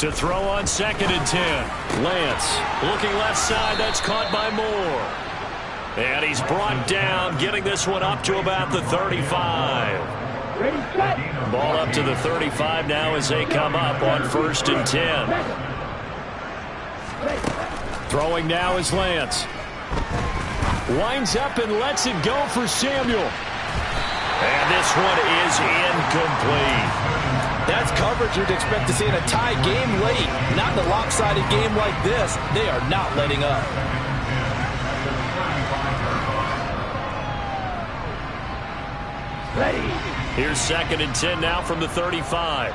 To throw on 2nd and 10. Lance looking left side. That's caught by Moore. And he's brought down, getting this one up to about the 35. Ball up to the 35 now as they come up on 1st and 10. Throwing now is Lance. Winds up and lets it go for Samuel. And this one is incomplete. That's coverage you'd expect to see in a tie game late. Not in a lopsided game like this. They are not letting up. Ready. Here's 2nd and 10 now from the 35.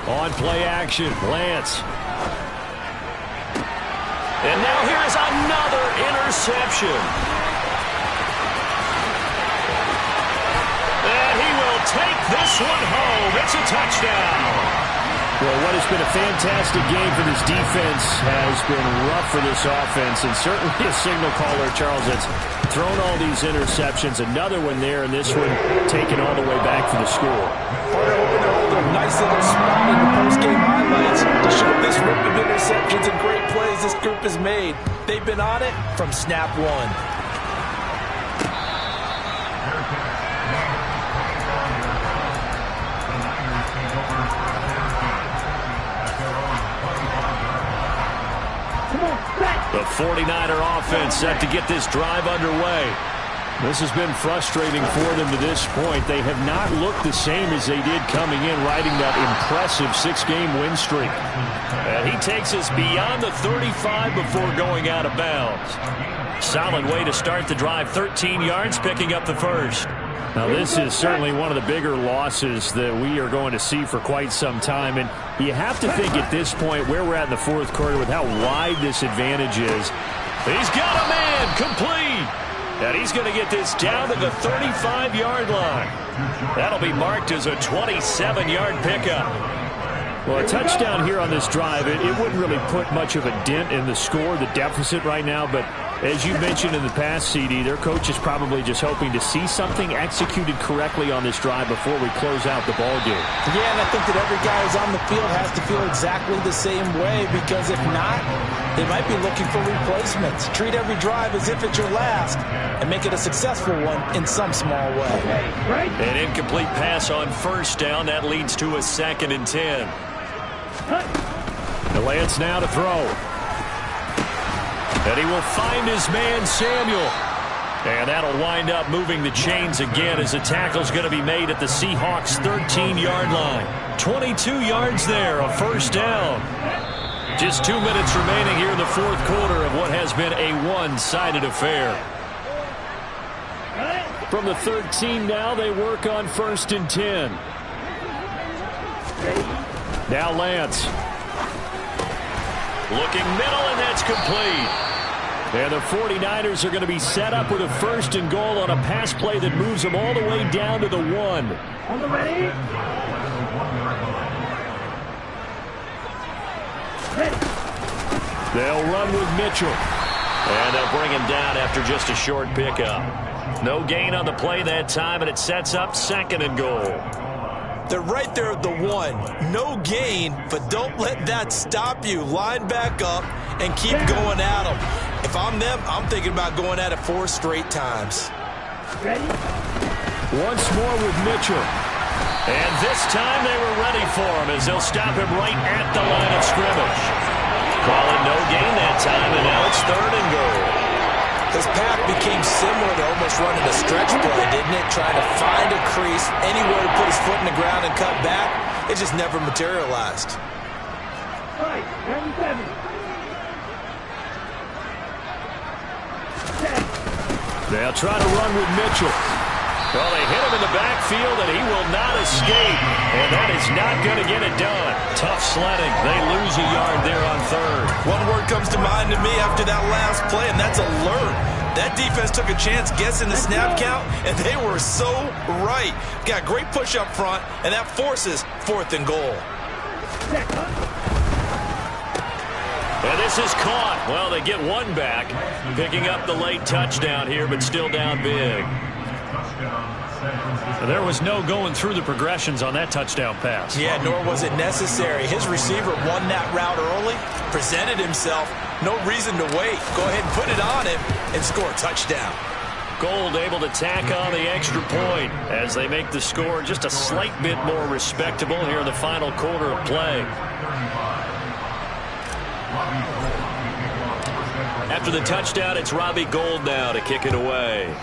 On play action, Lance. And now here is another interception. Take this one home. It's a touchdown. Well, what has been a fantastic game for this defense has been rough for this offense, and certainly a signal caller, Charles, that's thrown all these interceptions. Another one there, and this one taken all the way back for the score. They're hoping to hold a nice little spot in the post-game highlights to show this rip of interceptions and great plays this group has made. They've been on it from snap one. The 49er offense set to get this drive underway. This has been frustrating for them to this point. They have not looked the same as they did coming in, riding that impressive 6-game win streak. And he takes us beyond the 35 before going out of bounds. Solid way to start the drive. 13 yards, picking up the first. Now, this is certainly one of the bigger losses that we are going to see for quite some time. And you have to think at this point where we're at in the 4th quarter with how wide this advantage is. He's got a man complete. And he's going to get this down to the 35-yard line. That'll be marked as a 27-yard pickup. Well, a touchdown here on this drive, it wouldn't really put much of a dent in the score, the deficit right now. But as you mentioned in the past, CD, their coach is probably just hoping to see something executed correctly on this drive before we close out the ball game. Yeah, and I think that every guy who's on the field has to feel exactly the same way, because if not, they might be looking for replacements. Treat every drive as if it's your last and make it a successful one in some small way. An incomplete pass on 1st down. That leads to a 2nd and 10. The Lance now to throw. And he will find his man, Samuel. And that'll wind up moving the chains again as the tackle's going to be made at the Seahawks' 13-yard line. 22 yards there, a first down. Just 2 minutes remaining here in the fourth quarter of what has been a one-sided affair. From the 13 now, they work on 1st and 10. Now Lance. Looking middle, and that's complete. And the 49ers are going to be set up with a 1st and goal on a pass play that moves them all the way down to the 1. On the ready. They'll run with Mitchell. And they'll bring him down after just a short pickup. No gain on the play that time, and it sets up 2nd and goal. They're right there at the 1. No gain, but don't let that stop you. Line back up and keep going at them. If I'm them, I'm thinking about going at it 4 straight times. Ready? Once more with Mitchell. And this time they were ready for him as they'll stop him right at the line of scrimmage. Call it no gain that time, and now it's 3rd and goal. His path became similar to almost running a stretch play, didn't it? Trying to find a crease, anywhere to put his foot in the ground and cut back. It just never materialized. Right, 37. They'll try to run with Mitchell. Well, they hit him in the backfield, and he will not escape. And that is not going to get it done. Tough sledding. They lose a yard there on 3rd. One word comes to mind to me after that last play, and that's alert. That defense took a chance guessing the snap count, and they were so right. Got great push up front, and that forces 4th and goal. And this is caught. Well, they get one back, picking up the late touchdown here, but still down big. There was no going through the progressions on that touchdown pass. Yeah, nor was it necessary. His receiver won that route early, presented himself, no reason to wait. Go ahead and put it on him and score a touchdown. Gold able to tack on the extra point as they make the score just a slight bit more respectable here in the final quarter of play. After the touchdown, it's Robbie Gould now to kick it away.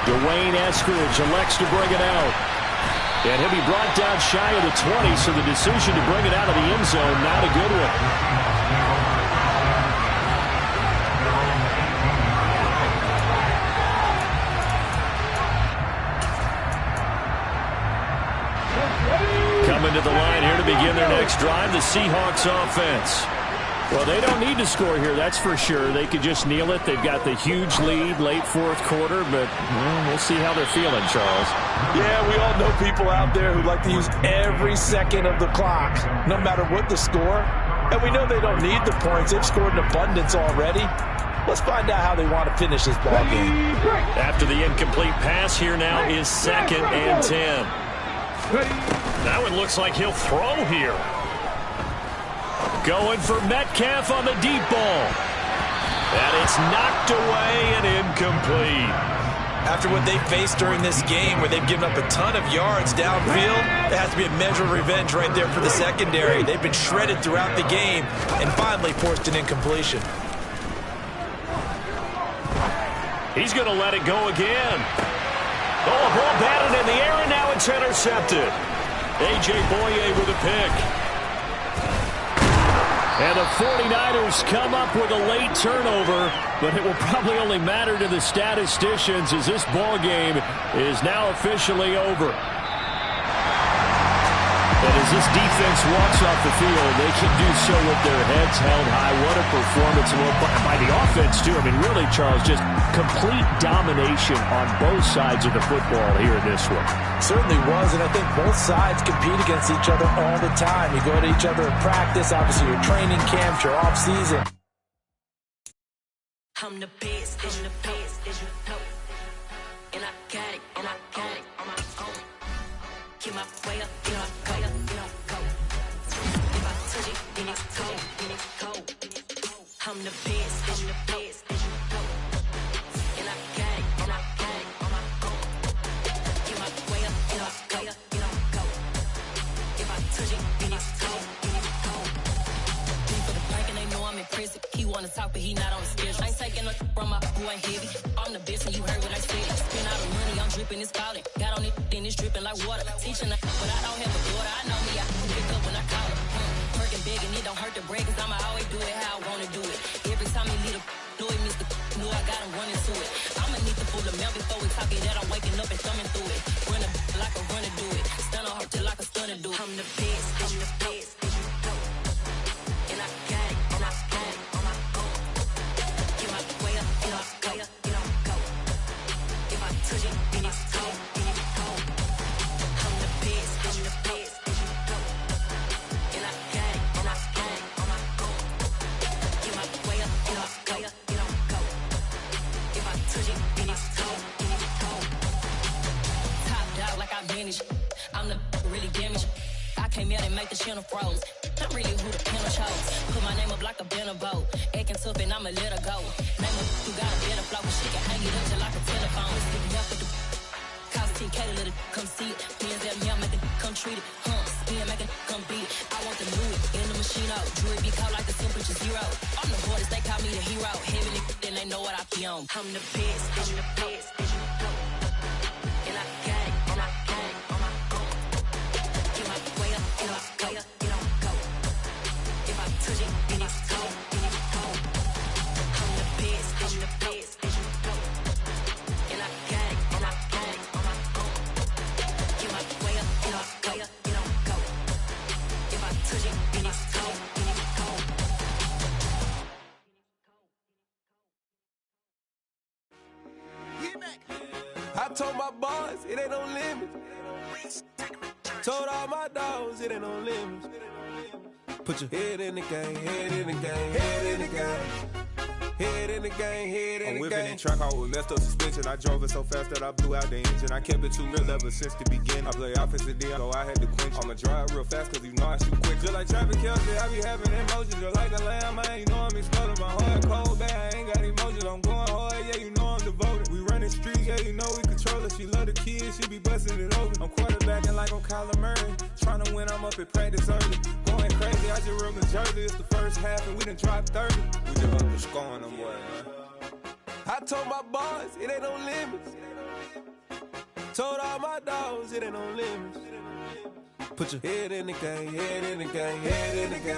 Dwayne Eskridge elects to bring it out. And he'll be brought down shy of the 20, so the decision to bring it out of the end zone, not a good one. Coming to the line here to begin their next drive, the Seahawks offense. Well, they don't need to score here, that's for sure. They could just kneel it. They've got the huge lead late fourth quarter, but we'll see how they're feeling, Charles. Yeah, we all know people out there who like to use every second of the clock, no matter what the score. And we know they don't need the points. They've scored in abundance already. Let's find out how they want to finish this ball game. After the incomplete pass, here now is 2nd and 10. That one looks like he'll throw here. Going for Metcalf on the deep ball. And it's knocked away and incomplete. After what they faced during this game where they've given up a ton of yards downfield, there has to be a measure of revenge right there for the secondary. They've been shredded throughout the game and finally forced an incompletion. He's going to let it go again. Oh, a ball batted in the air, and now it's intercepted. A.J. Boye with a pick. And the 49ers come up with a late turnover, but it will probably only matter to the statisticians as this ball game is now officially over. And as this defense walks off the field, they can do so with their heads held high. What a performance by the offense, too. I mean, really, Charles, just complete domination on both sides of the football here in this one. Certainly was, and I think both sides compete against each other all the time. You go to each other in practice, obviously your training camps, your off-season. I'm the best, and you know. And I got it on my own. Get my way up, go. If I touch it, then it's cold. I'm the best, and you know. And I got it on my own. Get my way up, go. If I touch it, then it's cold. For the park and they know I'm impressive. He wanna talk talk, but he not on the schedule. I ain't taking no from my boy heavy. I'm the best and you heard what I said. Spend all the money, I'm dripping, it's falling. Got on it, then it's dripping like water. Teaching her, but I don't have a daughter. I know me, I can pick up when I call her. Working big and it don't hurt to break, cause I'ma always do it how I wanna do it. Every time he leave the know it, Mr. Know I got him running to it. I'ma need the full amount before we talk it that I'm waking up and thumbing through it. Run a like a runner do it. Stun on her till like a stunner do it. I'm the best, I'm the best. And I got it, and I got it on my own. Get my way up, get my way up, get on go. If I touch it, then it's cold, then it's cold. I'm the best, I'm the best. And I got it, and I got it on my own. Get my way up, get my way up, get on go. If I touch it, then it's cold, then it's cold. Top dog like I vanished. I'm the really damaged. I came out and make the channel froze. I'm really who the panel chose. Put my name up like a banner boat. Acting tough and I'ma let her go. Name her who got a better flow. She can hang it up just like a telephone. Stick me up with the cost 10K to let it come see it. Hands at me, I make it come treat it. Spin, make it come beat it. I want the new it in the machine out. Jewelry be cold like the temperature 0. I'm the boys, they call me the hero. Heavy then they know what I be on. I'm the best, I'm the best. And I got it, and I got it on my own. Get my way up, get my way up, get on go. If I touch it, then it's cold, then it's cold. I'm the best, I'm the best. And I got it, and I got it on my own. Get my way up, get my way up, get on go. If I touch it, then it's cold, then it's cold. I told my boys it ain't no limits. Told all my dogs it ain't no limits. Put your head in the game, head in the game, head in the game. Head in the game, head in the game. I'm whipping in track out with messed up suspension. I drove it so fast that I blew out the engine. I kept it too real ever since the beginning. I play offensive D, so I had to quench. I'ma drive real fast cause you know I shoot quick. Just like Travis Kelce, I be having emotions. Just like a lamb, man, you know I'm exploding. My heart cold, bad, I ain't got emotions. I'm going hard, yeah, you know I'm devoted. We running streets, yeah, you know we control it. She love the kids, she be busting it over. I'm quarterbacking like I'm Kyler Murray. Trying to win, I'm up at practice early. Going crazy, I just rode the jersey. It's the first half and we done dropped 30. We just up to scoring them, boy, man. I told my boys it ain't no limits. Told all my dogs it ain't no limits. Put your head in the game, head in the game, head in the game.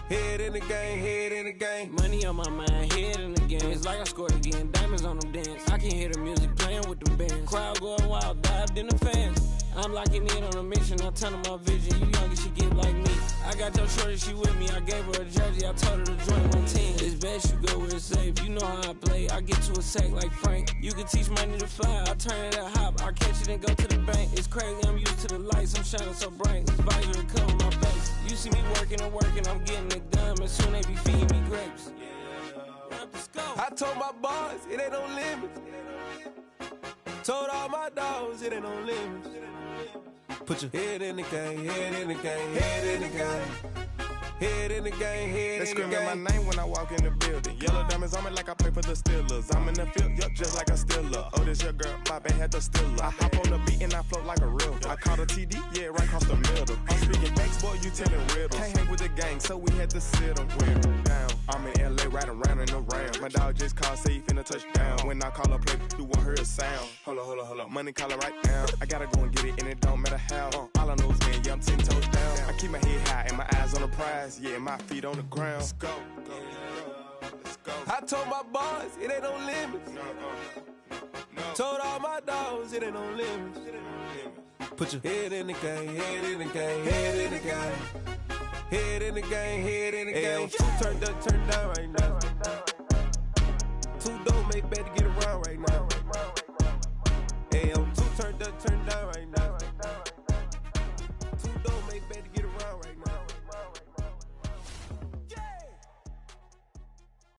Head in the game, head in the game. Money on my mind, head in the game. It's like I scored again, diamonds on them dance. I can hear the music playing with them bands. Crowd going wild, dived in the fans. I'm locking in on a mission, I'm telling my vision. You young and she get like me. I got your shorty, she with me. I gave her a jersey, I told her to join my team. It's best you go where it's safe. You know how I play. I get to a sack like Frank. You can teach money to fly. I turn it at hop. I catch it and go to the bank. It's crazy, I'm used to the lights. I'm shining so bright. This visor will cover my face. You see me working and working. I'm getting it done. And soon they be feeding me grapes. I told my boys it ain't no limits. Told all my dogs it ain't no limits. Put your head in the game, head in the game, head in the game. Head in the game, head in the game. They screaming my name when I walk in the building. Yellow diamonds on me like I play for the Steelers. I'm in the field, yup, just like a Steeler. Oh, this your girl, my band had the Steeler. I hop on the beat and I float like a river. I caught a TD, yeah, right across the middle. I'm speaking facts, boy, you telling riddles. Can't hang with the gang, so we had to sit them down. I'm in LA, riding around in the round. My dog just called, say he finna touchdown. When I call a play, you won't hear a sound. Hold up, money calling right now. I gotta go and get it, and it don't matter how. All I know is win, yeah, I'm 10 toes down. I keep my head high and my eyes on the prize. Yeah, my feet on the ground. Let's go. Let's go. I told my boys it ain't no limits. No. Told all my dogs it ain't no limits. Put your head in the game, head in the game, head in the game. Head in the game, head in the game. Two turned up, turned down right now. Two don't make bad to get around right now.